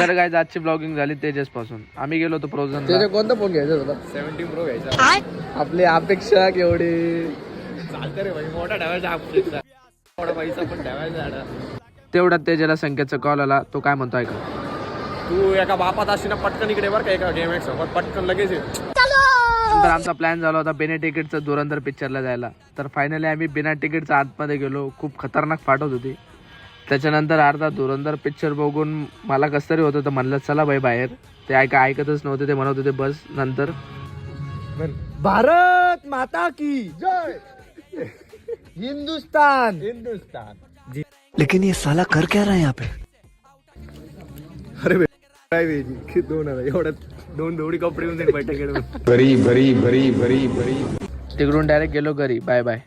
तर काय आजची ब्लॉगिंग झाली तेजस पासून. आम्ही गेलो होतो प्रोझन. त्याच्या कोणता फोन घ्यायचा होता? 17 प्रो घ्यायचा. आपली अपेक्षा केवढी चालतं रे भाई, मोठा ठेवायचा अपेक्षा, थोडा पैसा पण ठेवायचा. तेवढ्यात तेजाला संकेतचा कॉल आला. तो काय म्हणतो ऐका. तू एका बापात अशी ना पटकन इकडे बरं का, एका गेम सोबत पटकन लगेच ये. नंतर आमचा प्लॅन झाला होता बिना तिकीटचा धुरंधर पिक्चरला जायला. तर फायनली आम्ही बिना तिकीटचा आतमध्ये गेलो. खूप खतरनाक फाट होती. त्याच्यानंतर अर्धा धुरंधर पिक्चर बघून मला कसं तरी होत होतं. म्हणलं चला बाई बाहेर. ते ऐकतच नव्हते. ते म्हणत होते बस. नंतर भारत माता की जय, हिंदुस्तान हिंदुस्तान. लेकिन ये साला कर क्या रहा है यहाँ पे? अरे काय वेजी दोन एवढ्यात दोन दोडी कपडे येऊन बैठक भरी भरी भरी भरी भरी. तिकडून डायरेक्ट गेलो घरी. Bye bye.